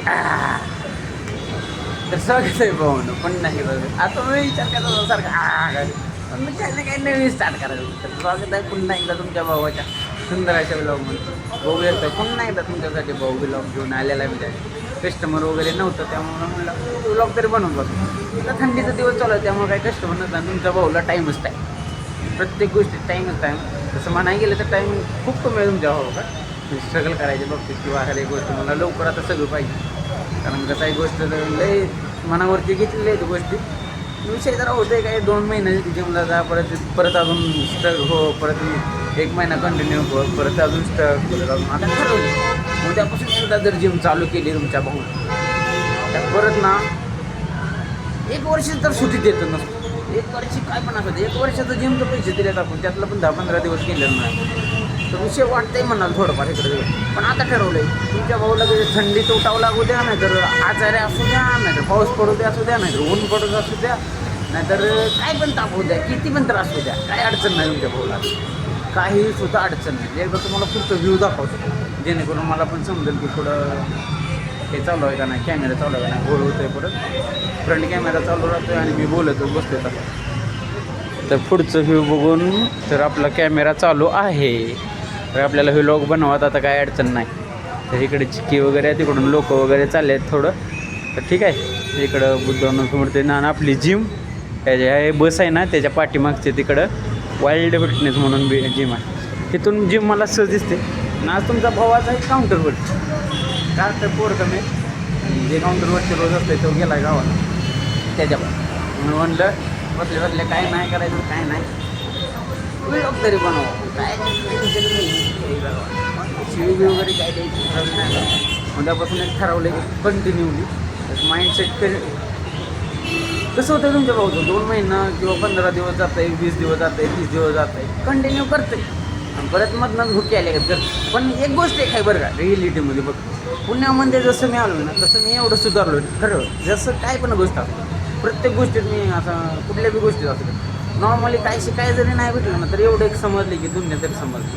तर स्वागत आहे भाऊन पण नाही बघ आता मी विचार करतो सारखं पण मी काही ना काही नवीन स्टार्ट करायचं. तर स्वागत आहे पुन्हा एकदा तुमच्या भावाच्या सुंदर अशा ब्लॉगमध्ये. भाऊ येतं पुन्हा एकदा तुमच्यासाठी भाऊ ब्लॉग घेऊन आलेला आहे. म्हणजे कस्टमर वगैरे नव्हतं त्यामुळं म्हणलं ब्लॉग तरी बनवून बसतो. आता थंडीचा दिवस चालू आहे त्यामुळे काही कस्टमर नसतं. तुमच्या भाऊला टाईमच टाईम, प्रत्येक गोष्टीत टाईमच टाईम. तसं म्हणाय गेलं तर टाईम खूप कमी आहे तुमच्या भाऊ का स्ट्रगल करायच्या बाबतीत किंवा हर एक गोष्ट मला लवकर आता सगळं पाहिजे. कारण कसं एक गोष्ट लय मनावरती घेतलेली आहे ती गोष्टी. विषय जरा होतं आहे काय 2 महिने जिमला जा परत अजून स्ट्रग हो, परत 1 महिना कंटिन्यू हो, परत अजून स्ट्रग परत अजून. आता ठरवलं उद्यापासून एकदा जर जिम चालू केली तुमच्या भाऊ तर परत ना 1 वर्ष तर सुट्टी देतं नसतं. 1 वर्षी काय पण असतं 1 वर्षाचं जिमचं पैसे दिलेत आपण त्यातलं पण 10-15 दिवस केलेलं नाही. तर विषय वाटतंय म्हणाल थोडंफार इकडे. पण आता ठरवलं आहे तुमच्या भाऊला कधी थंडीत उठावं लागू द्या, नाही तर आजारी असू द्या, नाही तर पाऊस पडू द्या असू द्या, नाही तर ऊन पडत असू द्या, नाहीतर काय पण ताप होऊ द्या, किती पण त्रास होऊ द्या, काय अडचण नाही तुमच्या भाऊला. काही सुद्धा अडचण नाही. एकदा तुम्हाला पुढचं व्ह्यू दाखवतो जेणेकरून मला पण समजेल की थोडं हे चालू आहे का नाही, कॅमेरा चालू आहे का नाही. गोळ होतो आहे परत फ्रंट कॅमेरा चालू राहतो आहे आणि मी बोलतो बसतो तसं. तर पुढचं व्ह्यू बघून तर आपला कॅमेरा चालू आहे. तर आपल्याला व्लॉग बनवत आता काय अडचण नाही. तर इकडे चिक्की वगैरे आहे, तिकडून लोक वगैरे चालले आहेत थोडं. तर ठीक आहे. इकडं बुद्धवनाथ ना आपली जिम त्याच्या बस आहे ना त्याच्या पाठीमागचे तिकडं वाईल्ड फिटनेस म्हणून जिम आहे. तिथून जिम मला सहज दिसते ना. आज तुमचा भावाचा एक काउंटरवर का तर पोर कमी जे काउंटरवरचे रोज असते तो गेला गावाला त्याच्यावर म्हणून म्हणलं बसले काय नाही करायचं काय नाही व्लॉग तरी बनव काय टेन्शन नाही. शिवी वगैरे काय द्यायची ठरवलं नाही. उद्यापासून एक ठरवलं की कंटिन्यूली माइंडसेट करेल. कसं होतं तुमच्या भाऊचं 2 महिना किंवा 15 दिवस जातं आहे, 20 दिवस जातं आहे, 30 दिवस जातं आहे, कंटिन्यू करते आणि परत मधनं भुके आले का. पण एक गोष्ट एक आहे बरं का रिॲलिटीमध्ये बघ, पुण्यामध्ये जसं मी आलो ना तसं मी एवढं सुधारलो खरं. जसं काय पण गोष्ट असतो प्रत्येक गोष्टीत मी असं कुठल्या बी गोष्टीत असतो नॉर्मली काय शिकाय जरी नाही भेटलं ना तर एवढं एक समजले की दुनिया तरी समजली.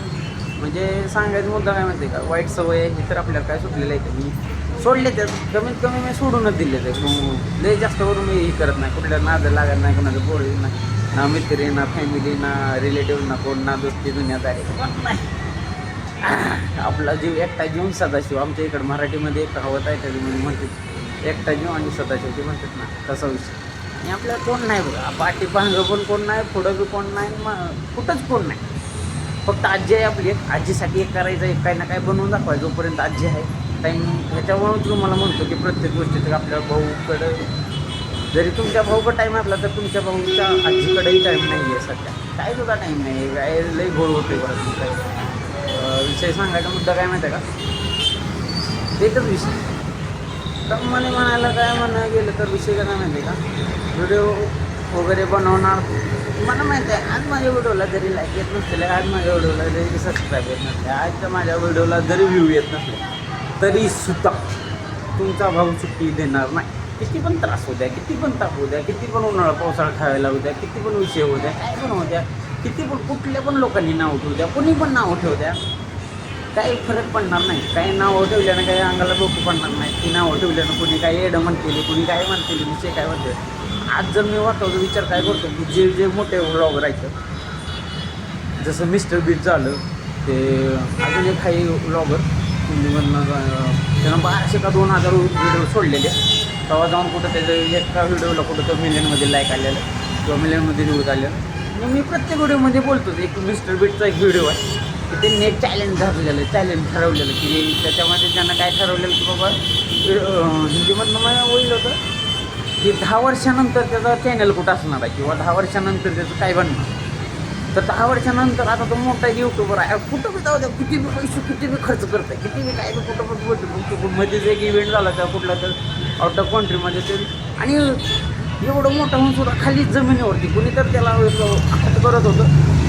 म्हणजे सांगायचं मुद्दा काय माहिती आहे का, वाईट सवय हे तर आपल्याला काय सुटलेलं आहे का मी सोडले त्यात कमीत कमी मी सोडूनच दिले ते. लय जास्त करून मी हे करत नाही, कुठल्या नादं लागत नाही, कोणाचं बोल नाही, ना मित्री ना फॅमिली ना रिलेटिव्ह ना कोण ना दोस्ती दुनियादारी कोण नाही. आपला जीव एकटा जीवन सदाशिव. आमच्या इकडं मराठीमध्ये एक कहावत आहे त्याच्यामध्ये म्हणते एकटा जीव आणि सदाशिव ते म्हणतात ना तसा विषय. आणि आपल्याला कोण नाही बघा, पाठी पांघं पण कोण नाही, पुढं बी कोण नाही, कुठंच कोण नाही. फक्त आजी आहे आपली एक. आजीसाठी एक करायचं एक काही ना काय बनवून दाखवायचं जोपर्यंत आजी आहे टाईम. ह्याच्यावरून तुम्हाला म्हणतो की प्रत्येक गोष्टीत आपल्या भाऊकडं जरी तुमच्या भाऊकडं टाईम असला तर तुमच्या भाऊच्या आजीकडेही टाईम नाही आहे सध्या. काय सुद्धा टाईम नाही आहे. काय लई घोळ होते बरं. काय विषय सांगायचा मुद्दा काय माहिती आहे का, एकच विषय तर म्हणायला काय म्हणायला गेलं तर विषय काय माहिती आहे का, व्हिडिओ वगैरे बनवणार. मला माहिती आहे आज माझ्या व्हिडिओला जरी लाईक येत नसले, आज माझ्या व्हिडिओला जरी सबस्क्राईब येत नसले, आजच्या माझ्या व्हिडिओला जरी व्ह्यू येत नसले तरीसुद्धा तुमचा भाऊ सुट्टी देणार नाही. किती पण त्रास होऊ द्या, किती पण ताप होऊ द्या, किती पण उन्हाळा पावसाळा खायला होऊ द्या, किती पण विषय होऊ द्या, काय पण होऊ द्या, किती पण कुठल्या पण लोकांनी नाव ठेवू द्या, कोणी पण नाव ठेवू द्या, काही फरक पडणार नाही. काही नावं ठेवल्यानं काही अंगाला डोकं पडणार नाही. ती नावं ठेवल्यानं कोणी काही एडं म्हणतील, कोणी काय म्हणतील, विषय काय म्हणते. आज जर मी वाटवतो विचार काय करतो की जे जे मोठे व्लॉगर आहेत जसं मिस्टर बीट झालं, ते अजून एक काही व्लॉगर हिंदीमधनं त्यानं 1200 का 2000 व्हिडिओ सोडलेले. तेव्हा जाऊन कुठं त्याचं एका व्हिडिओला कुठं तर मिलियनमध्ये लाईक आलेलं किंवा मिलियनमध्ये व्ह्यूज आलेलं. आणि मी प्रत्येक व्हिडिओमध्ये बोलतो एक मिस्टर बीटचा एक व्हिडिओ आहे की त्यांनी एक चॅलेंज धरलेलं चॅलेंज ठरवलेलं की त्याच्यामध्ये त्यांना काय ठरवलेलं की बाबा हिंदीमधनं मला होईल होतं की 10 वर्षानंतर त्याचा चॅनल कुठं असणार आहे किंवा 10 वर्षानंतर त्याचं काय बनणार. तर 10 वर्षानंतर आता तो मोठा यूट्यूबर आहे, कुठं बी जाऊ द्या, किती बी पैसे किती बी खर्च करत आहे, किती बी काय बी कुठं पण बोलतो मध्येच एक इव्हेंट झाला त्या कुठला तर आउट ऑफ कंट्रीमध्ये ते. आणि एवढं मोठं होऊन सुद्धा खाली जमिनीवरती कुणी तर त्याला हात करत होतं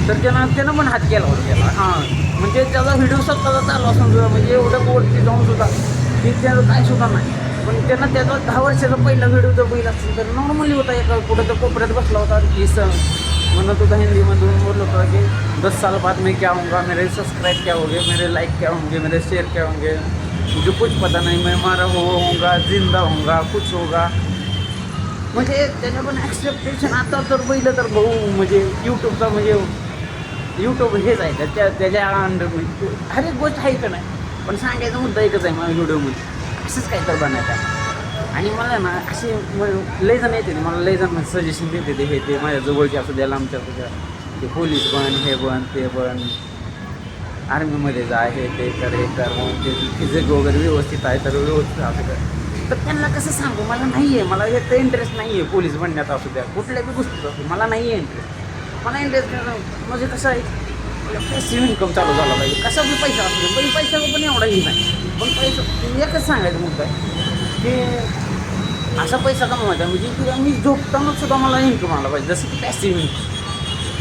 तर त्यानं पण हात केला होता त्याला. हां म्हणजे त्याचा व्हिडिओ स्वतःचा चालू असून सुद्धा म्हणजे एवढं वरती जाऊन सुद्धा की त्याचं काय सुद्धा नाही. पण त्यांना त्याचा 10 वर्षाचा पहिला व्हिडिओ जर बघितला असेल तर नॉर्मली होता. एका कुठं तर कोपऱ्यात बसला होता की म्हणत होता हिंदीमधून बोलत होता की 10 साल बाद मैं क्या होऊंगा, मेरे सब्सक्राइब क्या होंगे, मेरे लाइक क्या होंगे, मेरे शेयर क्या होंगे, मुझे कुछ पता नहीं, मैं मारा होऊंगा, जिंदा होऊंगा, कुछ होगा. म्हणजे त्याच्या पण ॲक्सेप्टेशन आता तर पहिलं तर भाऊ म्हणजे यूट्यूबचा म्हणजे यूट्यूब हेच आहे त्याच्या अंडर म्हणजे हर एक गोष्ट आहे का नाही. पण सांगायचा मुद्दा एकच आहे माझ्या व्हिडिओमध्ये, असंच काय तर बनायचं आहे. आणि मला ना असे लय जण येते मला लय जण सजेशन देते ते हे ते माझ्या जवळचे असू द्या लांबच्या असू द्या, ते पोलीस बन, हे बन, ते बन, आर्मीमध्ये जा, हे ते कर, हे कर, ते फिजिक वगैरे व्यवस्थित आहे तर व्यवस्थित असं कर. तर त्यांना कसं सांगू, मला नाही आहे, मला एक तर इंटरेस्ट नाही आहे पोलीस बनण्यात असू द्या, कुठल्या बी गोष्टीत असू, मला नाही आहे इंटरेस्ट. मला इंटरेस्ट म्हणजे कसं आहे, पॅसिव्ह इन्कम चालू झाला पाहिजे, कसा बी पैसा असू दे, पण पैसा पण एवढाही नाही, पण पैसा एकच सांगायचं मुद्दा आहे की असा पैसा कमवायचा म्हणजे की मी झोपताना सुद्धा मला इन्कम आला पाहिजे, जसं की पॅसिव्ह इन्कम.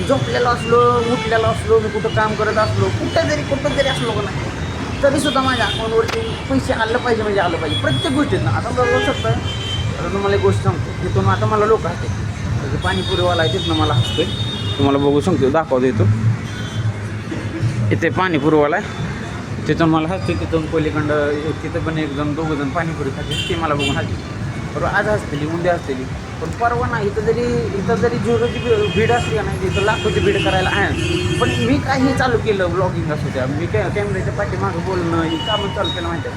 झोपलेला असलो, उठलेला असलो, मी कुठं काम करत असलो, कुठं जरी असलो का नाही तरीसुद्धा माझ्या अकाउंटवरती पैसे आलं पाहिजे, म्हणजे आलं पाहिजे प्रत्येक गोष्टीत ना. आता बघू शकता, आता तुम्हाला एक गोष्ट सांगतो, तिथून आता मला लोक हसते, म्हणजे पाणीपुरीवाला आहे तिथनं मला हसतोय, तुम्हाला बघू शकतो, दाखवतो येतो, इथे पाणीपुरीवाला आहे तिथून मला हसते, तिथून पलीकडं तिथं पण एकदम दोघंजण पाणीपुरी खाते, ते मला बघून हसते. बरोबर आज हसतेली, उद्या हसतेली, पण परवा नाही, इथं जरी झिरोची भीड असली का नाही, तिथं लाखोची भीड करायला आहे. पण मी काही चालू केलं, ब्लॉगिंग असू द्या, मी कॅमेऱ्याच्या पाठीमागं बोलणं ही कामं चालू केलं माहिती आहे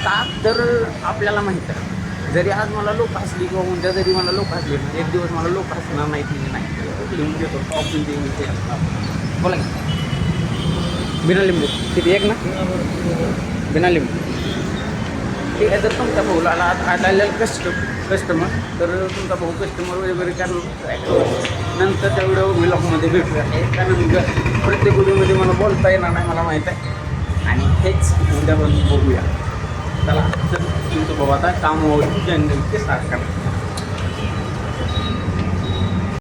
का. तर आपल्याला माहीत आहे, जरी आज मला लोक हसली किंवा उद्या जरी मला लोक हसले, एक दिवस मला लोक हसणार नाही की नाही, लिहून देतो टॉप ते बोला की बिना लिंबू किती एक ना, बिना लिंबू ठीक आहे. जर तुमचा भाऊ आलेला कस्टमर तर तुमचा भाऊ कस्टमर वगैरे करणार नंतरच्या व्हिडिओ व्लॉगमध्ये भेटूया, कारण प्रत्येक व्हिडिओमध्ये मला बोलता येणार नाही, मला माहीत आहे. आणि हेच उद्यापासून बघूया. चला तर तुमचं भाऊ आता कामावर जनरल ते स्टार्ट करा.